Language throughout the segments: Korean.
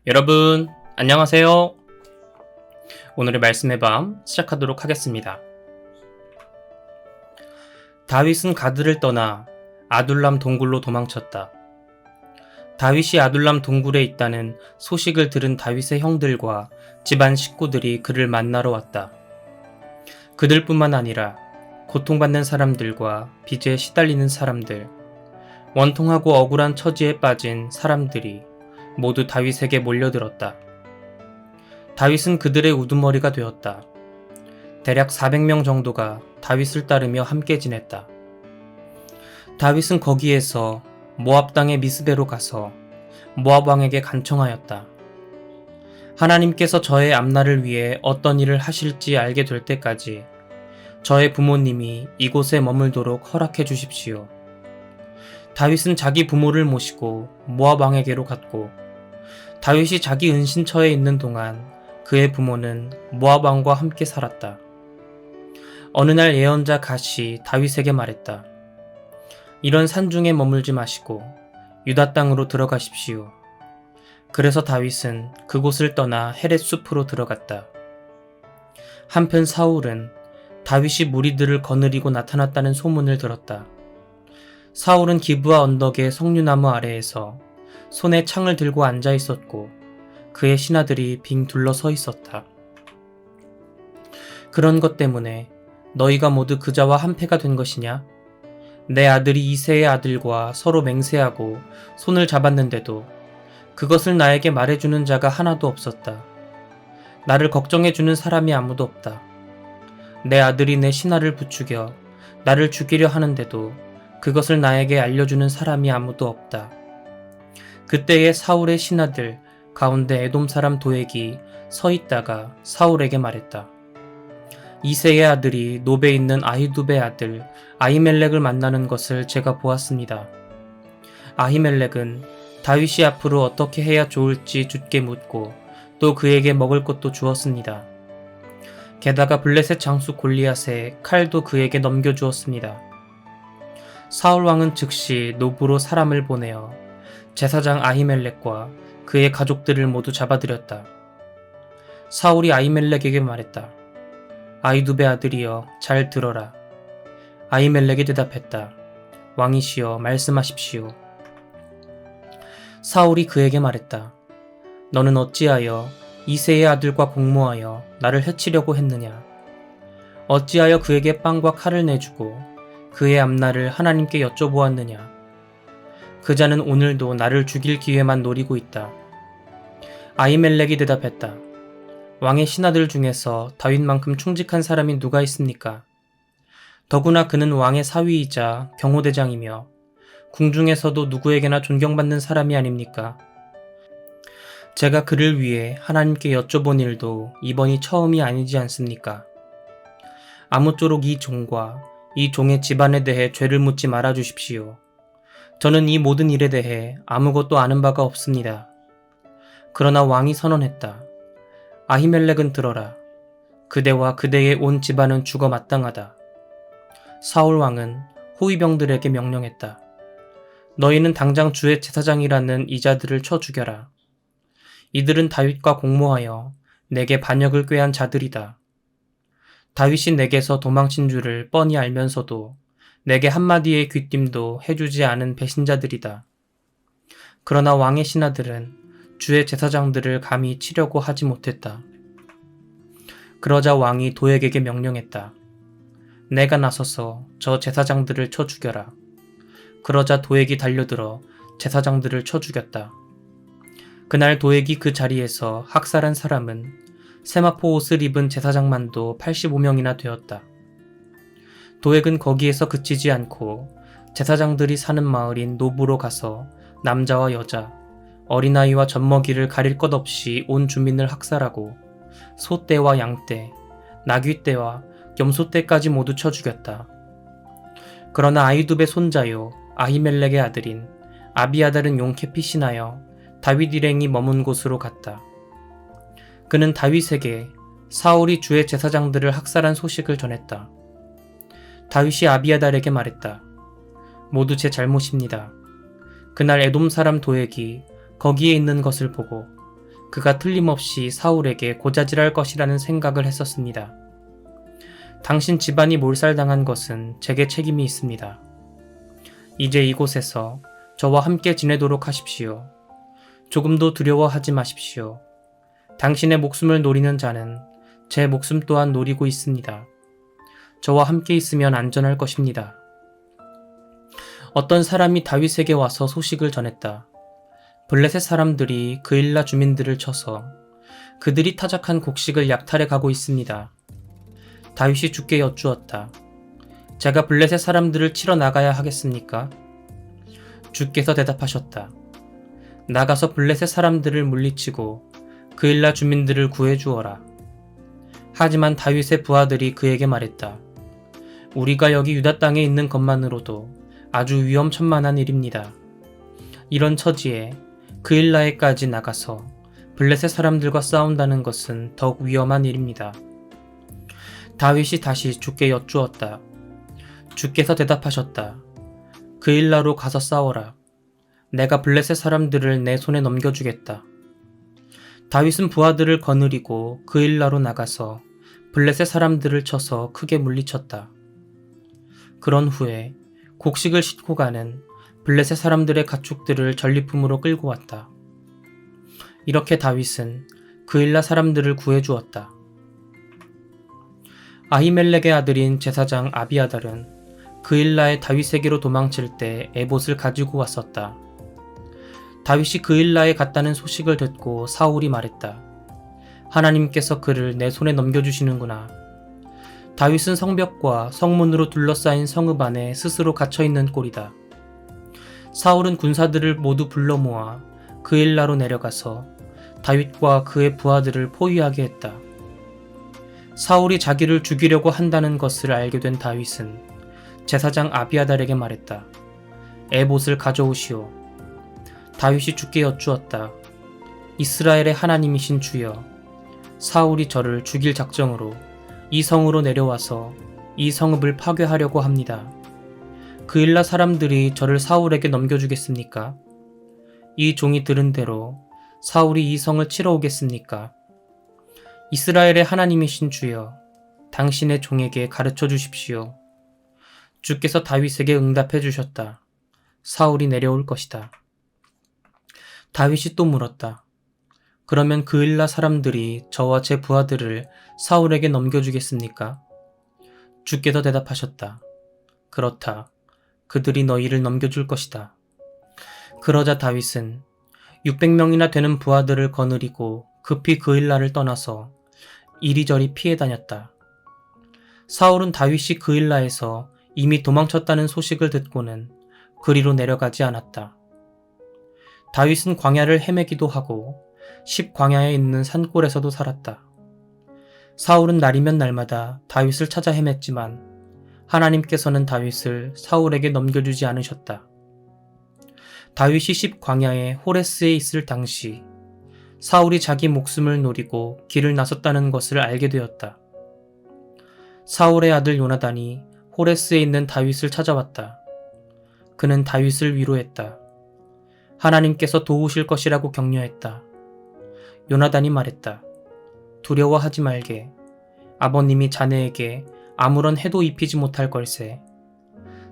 여러분, 안녕하세요. 오늘의 말씀의 밤 시작하도록 하겠습니다. 다윗은 가드를 떠나 아둘람 동굴로 도망쳤다. 다윗이 아둘람 동굴에 있다는 소식을 들은 다윗의 형들과 집안 식구들이 그를 만나러 왔다. 그들뿐만 아니라 고통받는 사람들과 빚에 시달리는 사람들, 원통하고 억울한 처지에 빠진 사람들이 모두 다윗에게 몰려들었다. 다윗은 그들의 우두머리가 되었다. 대략 400명 정도가 다윗을 따르며 함께 지냈다. 다윗은 거기에서 모압 땅의 미스베로 가서 모압 왕에게 간청하였다. 하나님께서 저의 앞날을 위해 어떤 일을 하실지 알게 될 때까지 저의 부모님이 이곳에 머물도록 허락해 주십시오. 다윗은 자기 부모를 모시고 모압 왕에게로 갔고, 다윗이 자기 은신처에 있는 동안 그의 부모는 모압 왕과 함께 살았다. 어느 날 예언자 갓이 다윗에게 말했다. 이런 산중에 머물지 마시고 유다 땅으로 들어가십시오. 그래서 다윗은 그곳을 떠나 헤렛 숲으로 들어갔다. 한편 사울은 다윗이 무리들을 거느리고 나타났다는 소문을 들었다. 사울은 기브아 언덕의 석류나무 아래에서 손에 창을 들고 앉아 있었고, 그의 신하들이 빙 둘러서 있었다. 그런 것 때문에 너희가 모두 그자와 한패가 된 것이냐? 내 아들이 이새의 아들과 서로 맹세하고 손을 잡았는데도 그것을 나에게 말해주는 자가 하나도 없었다. 나를 걱정해주는 사람이 아무도 없다. 내 아들이 내 신하를 부추겨 나를 죽이려 하는데도 그것을 나에게 알려주는 사람이 아무도 없다. 그때에 사울의 신하들 가운데 에돔 사람 도액이 서 있다가 사울에게 말했다. 이새의 아들이 노베에 있는 아히두베의 아들 아히멜렉을 만나는 것을 제가 보았습니다. 아히멜렉은 다윗이 앞으로 어떻게 해야 좋을지 주께 묻고 또 그에게 먹을 것도 주었습니다. 게다가 블레셋 장수 골리앗의 칼도 그에게 넘겨주었습니다. 사울 왕은 즉시 노브로 사람을 보내어 제사장 아히멜렉과 그의 가족들을 모두 잡아들였다. 사울이 아히멜렉에게 말했다. 아히두베 아들이여, 잘 들어라. 아히멜렉이 대답했다. 왕이시여, 말씀하십시오. 사울이 그에게 말했다. 너는 어찌하여 이새의 아들과 공모하여 나를 해치려고 했느냐? 어찌하여 그에게 빵과 칼을 내주고 그의 앞날을 하나님께 여쭤보았느냐? 그자는 오늘도 나를 죽일 기회만 노리고 있다. 아히멜렉이 대답했다. 왕의 신하들 중에서 다윗만큼 충직한 사람이 누가 있습니까? 더구나 그는 왕의 사위이자 경호대장이며 궁중에서도 누구에게나 존경받는 사람이 아닙니까? 제가 그를 위해 하나님께 여쭤본 일도 이번이 처음이 아니지 않습니까? 아무쪼록 이 종과 이 종의 집안에 대해 죄를 묻지 말아 주십시오. 저는 이 모든 일에 대해 아무것도 아는 바가 없습니다. 그러나 왕이 선언했다. 아히멜렉은 들어라. 그대와 그대의 온 집안은 죽어 마땅하다. 사울 왕은 호위병들에게 명령했다. 너희는 당장 주의 제사장이라는 이자들을 쳐 죽여라. 이들은 다윗과 공모하여 내게 반역을 꾀한 자들이다. 다윗이 내게서 도망친 줄을 뻔히 알면서도 내게 한마디의 귀띔도 해주지 않은 배신자들이다. 그러나 왕의 신하들은 주의 제사장들을 감히 치려고 하지 못했다. 그러자 왕이 도액에게 명령했다. 내가 나서서 저 제사장들을 쳐 죽여라. 그러자 도액이 달려들어 제사장들을 쳐 죽였다. 그날 도액이 그 자리에서 학살한 사람은 세마포 옷을 입은 제사장만도 85명이나 되었다. 도액은 거기에서 그치지 않고 제사장들이 사는 마을인 노브로 가서 남자와 여자, 어린아이와 젖먹이를 가릴 것 없이 온 주민을 학살하고 소떼와 양떼, 나귀떼와 염소떼까지 모두 쳐 죽였다. 그러나 아히두베 손자요 아히멜렉의 아들인 아비아달은 용케 피신하여 다윗 일행이 머문 곳으로 갔다. 그는 다윗에게 사울이 주의 제사장들을 학살한 소식을 전했다. 다윗이 아비아달에게 말했다. 모두 제 잘못입니다. 그날 에돔 사람 도액이 거기에 있는 것을 보고 그가 틀림없이 사울에게 고자질할 것이라는 생각을 했었습니다. 당신 집안이 몰살당한 것은 제게 책임이 있습니다. 이제 이곳에서 저와 함께 지내도록 하십시오. 조금도 두려워하지 마십시오. 당신의 목숨을 노리는 자는 제 목숨 또한 노리고 있습니다. 저와 함께 있으면 안전할 것입니다. 어떤 사람이 다윗에게 와서 소식을 전했다. 블레셋 사람들이 그일라 주민들을 쳐서 그들이 타작한 곡식을 약탈해 가고 있습니다. 다윗이 주께 여쭈었다. 제가 블레셋 사람들을 치러 나가야 하겠습니까? 주께서 대답하셨다. 나가서 블레셋 사람들을 물리치고 그일라 주민들을 구해주어라. 하지만 다윗의 부하들이 그에게 말했다. 우리가 여기 유다 땅에 있는 것만으로도 아주 위험천만한 일입니다. 이런 처지에 그일라에까지 나가서 블레셋 사람들과 싸운다는 것은 더욱 위험한 일입니다. 다윗이 다시 주께 여쭈었다. 주께서 대답하셨다. 그일라로 가서 싸워라. 내가 블레셋 사람들을 내 손에 넘겨주겠다. 다윗은 부하들을 거느리고 그일라로 나가서 블레셋 사람들을 쳐서 크게 물리쳤다. 그런 후에 곡식을 싣고 가는 블레셋 사람들의 가축들을 전리품으로 끌고 왔다. 이렇게 다윗은 그일라 사람들을 구해주었다. 아히멜렉의 아들인 제사장 아비아달은 그일라의 다윗에게로 도망칠 때 에봇을 가지고 왔었다. 다윗이 그일라에 갔다는 소식을 듣고 사울이 말했다. 하나님께서 그를 내 손에 넘겨주시는구나. 다윗은 성벽과 성문으로 둘러싸인 성읍 안에 스스로 갇혀있는 꼴이다. 사울은 군사들을 모두 불러 모아 그일라로 내려가서 다윗과 그의 부하들을 포위하게 했다. 사울이 자기를 죽이려고 한다는 것을 알게 된 다윗은 제사장 아비아달에게 말했다. 에봇을 가져오시오. 다윗이 주께 여쭈었다. 이스라엘의 하나님이신 주여, 사울이 저를 죽일 작정으로 이 성으로 내려와서 이 성읍을 파괴하려고 합니다. 그일라 사람들이 저를 사울에게 넘겨주겠습니까? 이 종이 들은 대로 사울이 이 성을 치러 오겠습니까? 이스라엘의 하나님이신 주여, 당신의 종에게 가르쳐 주십시오. 주께서 다윗에게 응답해 주셨다. 사울이 내려올 것이다. 다윗이 또 물었다. 그러면 그일라 사람들이 저와 제 부하들을 사울에게 넘겨주겠습니까? 주께서 대답하셨다. 그렇다. 그들이 너희를 넘겨줄 것이다. 그러자 다윗은 600명이나 되는 부하들을 거느리고 급히 그일라를 떠나서 이리저리 피해 다녔다. 사울은 다윗이 그일라에서 이미 도망쳤다는 소식을 듣고는 그리로 내려가지 않았다. 다윗은 광야를 헤매기도 하고 십광야에 있는 산골에서도 살았다. 사울은 날이면 날마다 다윗을 찾아 헤맸지만 하나님께서는 다윗을 사울에게 넘겨주지 않으셨다. 다윗이 십광야의 호레스에 있을 당시 사울이 자기 목숨을 노리고 길을 나섰다는 것을 알게 되었다. 사울의 아들 요나단이 호레스에 있는 다윗을 찾아왔다. 그는 다윗을 위로했다. 하나님께서 도우실 것이라고 격려했다. 요나단이 말했다. 두려워하지 말게. 아버님이 자네에게 아무런 해도 입히지 못할 걸세.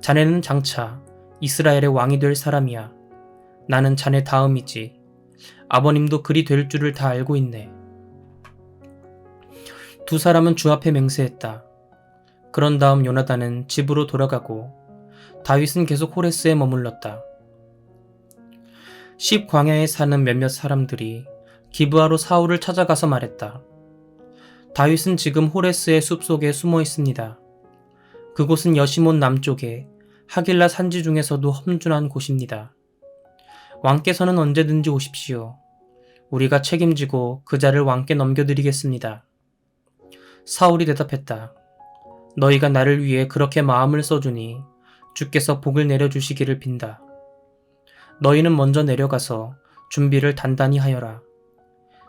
자네는 장차 이스라엘의 왕이 될 사람이야. 나는 자네 다음이지. 아버님도 그리 될 줄을 다 알고 있네. 두 사람은 주 앞에 맹세했다. 그런 다음 요나단은 집으로 돌아가고 다윗은 계속 호레스에 머물렀다. 십광야에 사는 몇몇 사람들이 기브아로 사울을 찾아가서 말했다. 다윗은 지금 호레스의 숲속에 숨어 있습니다. 그곳은 여시몬 남쪽에 하길라 산지 중에서도 험준한 곳입니다. 왕께서는 언제든지 오십시오. 우리가 책임지고 그 자를 왕께 넘겨드리겠습니다. 사울이 대답했다. 너희가 나를 위해 그렇게 마음을 써주니 주께서 복을 내려주시기를 빈다. 너희는 먼저 내려가서 준비를 단단히 하여라.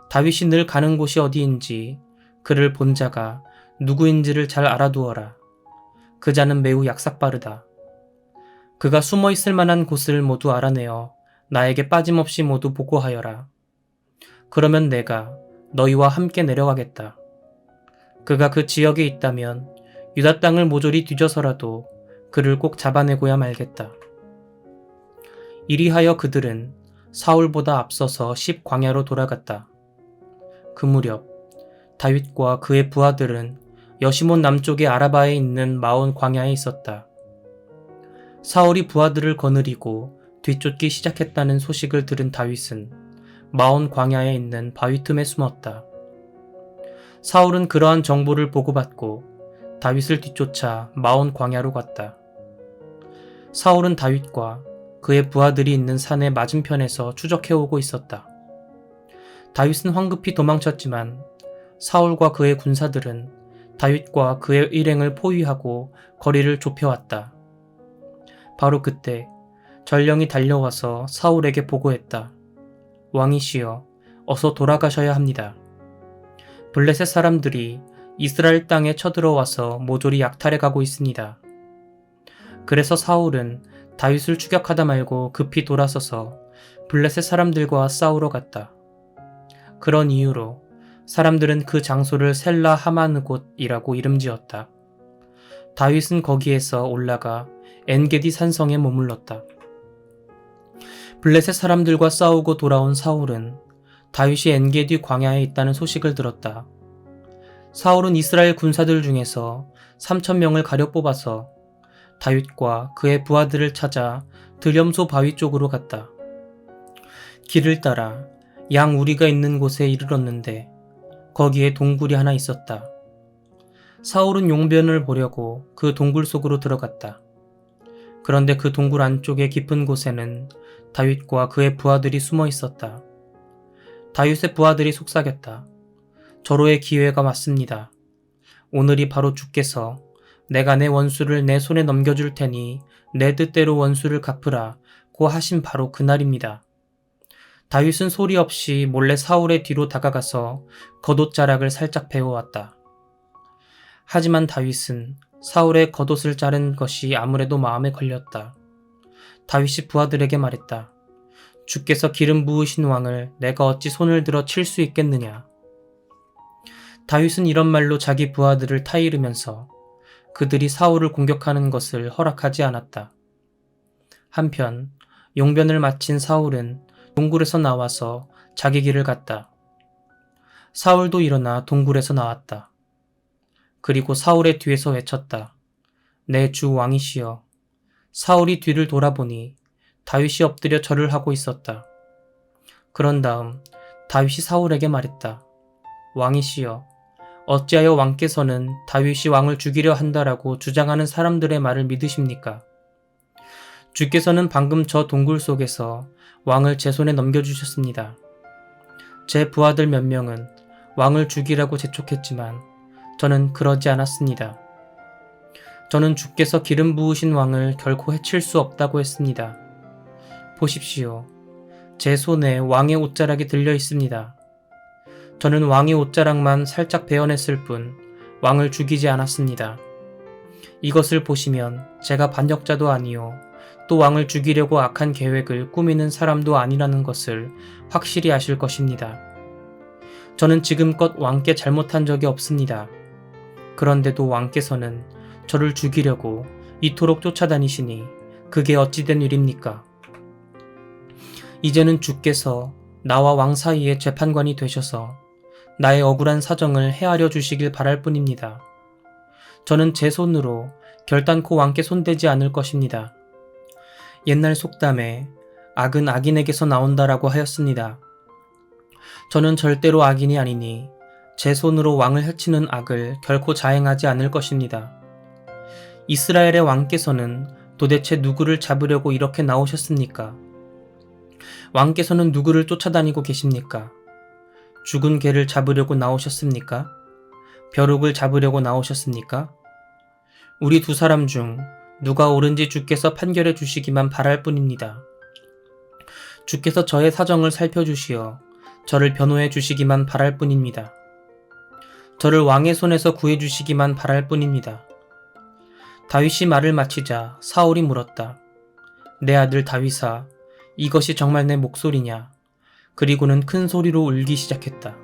다윗이 늘 가는 곳이 어디인지 그를 본 자가 누구인지를 잘 알아두어라. 그 자는 매우 약삭빠르다. 그가 숨어 있을 만한 곳을 모두 알아내어 나에게 빠짐없이 모두 보고하여라. 그러면 내가 너희와 함께 내려가겠다. 그가 그 지역에 있다면 유다 땅을 모조리 뒤져서라도 그를 꼭 잡아내고야 말겠다. 이리하여 그들은 사울보다 앞서서 광야로 돌아갔다. 그 무렵 다윗과 그의 부하들은 여시몬 남쪽의 아라바에 있는 마온 광야에 있었다. 사울이 부하들을 거느리고 뒤쫓기 시작했다는 소식을 들은 다윗은 마온 광야에 있는 바위 틈에 숨었다. 사울은 그러한 정보를 보고받고 다윗을 뒤쫓아 마온 광야로 갔다. 사울은 다윗과 그의 부하들이 있는 산의 맞은편에서 추적해오고 있었다. 다윗은 황급히 도망쳤지만 사울과 그의 군사들은 다윗과 그의 일행을 포위하고 거리를 좁혀왔다. 바로 그때 전령이 달려와서 사울에게 보고했다. 왕이시여, 어서 돌아가셔야 합니다. 블레셋 사람들이 이스라엘 땅에 쳐들어와서 모조리 약탈해가고 있습니다. 그래서 사울은 다윗을 추격하다 말고 급히 돌아서서 블레셋 사람들과 싸우러 갔다. 그런 이유로 사람들은 그 장소를 셀라 하마느곳이라고 이름지었다. 다윗은 거기에서 올라가 엔게디 산성에 머물렀다. 블레셋 사람들과 싸우고 돌아온 사울은 다윗이 엔게디 광야에 있다는 소식을 들었다. 사울은 이스라엘 군사들 중에서 3,000명을 가려 뽑아서 다윗과 그의 부하들을 찾아 드렴소 바위 쪽으로 갔다. 길을 따라 양 우리가 있는 곳에 이르렀는데 거기에 동굴이 하나 있었다. 사울은 용변을 보려고 그 동굴 속으로 들어갔다. 그런데 그 동굴 안쪽의 깊은 곳에는 다윗과 그의 부하들이 숨어 있었다. 다윗의 부하들이 속삭였다. 절호의 기회가 왔습니다. 오늘이 바로 주께서 내가 내 원수를 내 손에 넘겨줄 테니 내 뜻대로 원수를 갚으라 고 하신 바로 그날입니다. 다윗은 소리 없이 몰래 사울의 뒤로 다가가서 겉옷자락을 살짝 베어왔다. 하지만 다윗은 사울의 겉옷을 자른 것이 아무래도 마음에 걸렸다. 다윗이 부하들에게 말했다. 주께서 기름 부으신 왕을 내가 어찌 손을 들어 칠 수 있겠느냐. 다윗은 이런 말로 자기 부하들을 타이르면서 그들이 사울을 공격하는 것을 허락하지 않았다. 한편 용변을 마친 사울은 동굴에서 나와서 자기 길을 갔다. 사울도 일어나 동굴에서 나왔다. 그리고 사울의 뒤에서 외쳤다. 내 주 왕이시여. 사울이 뒤를 돌아보니 다윗이 엎드려 절을 하고 있었다. 그런 다음 다윗이 사울에게 말했다. 왕이시여, 어찌하여 왕께서는 다윗이 왕을 죽이려 한다라고 주장하는 사람들의 말을 믿으십니까? 주께서는 방금 저 동굴 속에서 왕을 제 손에 넘겨주셨습니다. 제 부하들 몇 명은 왕을 죽이라고 재촉했지만 저는 그러지 않았습니다. 저는 주께서 기름 부으신 왕을 결코 해칠 수 없다고 했습니다. 보십시오. 제 손에 왕의 옷자락이 들려 있습니다. 저는 왕의 옷자락만 살짝 베어냈을 뿐 왕을 죽이지 않았습니다. 이것을 보시면 제가 반역자도 아니요 또 왕을 죽이려고 악한 계획을 꾸미는 사람도 아니라는 것을 확실히 아실 것입니다. 저는 지금껏 왕께 잘못한 적이 없습니다. 그런데도 왕께서는 저를 죽이려고 이토록 쫓아다니시니 그게 어찌된 일입니까? 이제는 주께서 나와 왕 사이의 재판관이 되셔서 나의 억울한 사정을 헤아려 주시길 바랄 뿐입니다. 저는 제 손으로 결단코 왕께 손대지 않을 것입니다. 옛날 속담에 악은 악인에게서 나온다라고 하였습니다. 저는 절대로 악인이 아니니 제 손으로 왕을 해치는 악을 결코 자행하지 않을 것입니다. 이스라엘의 왕께서는 도대체 누구를 잡으려고 이렇게 나오셨습니까? 왕께서는 누구를 쫓아다니고 계십니까? 죽은 개를 잡으려고 나오셨습니까? 벼룩을 잡으려고 나오셨습니까? 우리 두 사람 중 누가 옳은지 주께서 판결해 주시기만 바랄 뿐입니다. 주께서 저의 사정을 살펴주시어 저를 변호해 주시기만 바랄 뿐입니다. 저를 왕의 손에서 구해 주시기만 바랄 뿐입니다. 다윗이 말을 마치자 사울이 물었다. 내 아들 다윗아, 이것이 정말 내 목소리냐? 그리고는 큰 소리로 울기 시작했다.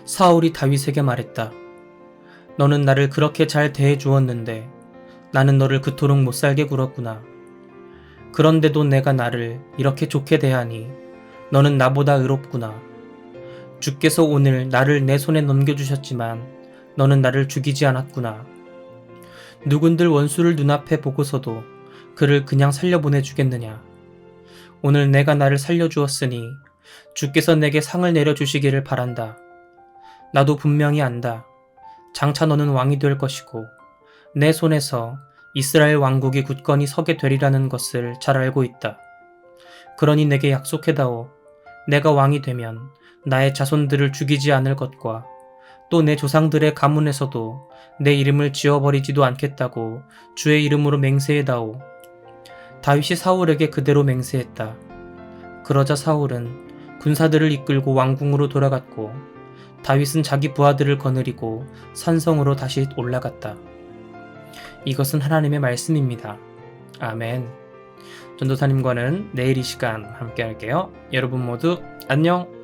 사울이 다윗에게 말했다. 너는 나를 그렇게 잘 대해 주었는데 나는 너를 그토록 못살게 굴었구나. 그런데도 내가 나를 이렇게 좋게 대하니 너는 나보다 의롭구나. 주께서 오늘 나를 내 손에 넘겨주셨지만 너는 나를 죽이지 않았구나. 누군들 원수를 눈앞에 보고서도 그를 그냥 살려보내주겠느냐. 오늘 내가 나를 살려주었으니 주께서 내게 상을 내려주시기를 바란다. 나도 분명히 안다. 장차 너는 왕이 될 것이고 내 손에서 이스라엘 왕국이 굳건히 서게 되리라는 것을 잘 알고 있다. 그러니 내게 약속해다오. 내가 왕이 되면 나의 자손들을 죽이지 않을 것과 또 내 조상들의 가문에서도 내 이름을 지워버리지도 않겠다고 주의 이름으로 맹세해다오. 다윗이 사울에게 그대로 맹세했다. 그러자 사울은 군사들을 이끌고 왕궁으로 돌아갔고 다윗은 자기 부하들을 거느리고 산성으로 다시 올라갔다. 이것은 하나님의 말씀입니다. 아멘. 전도사님과는 내일 이 시간 함께 할게요. 여러분 모두 안녕.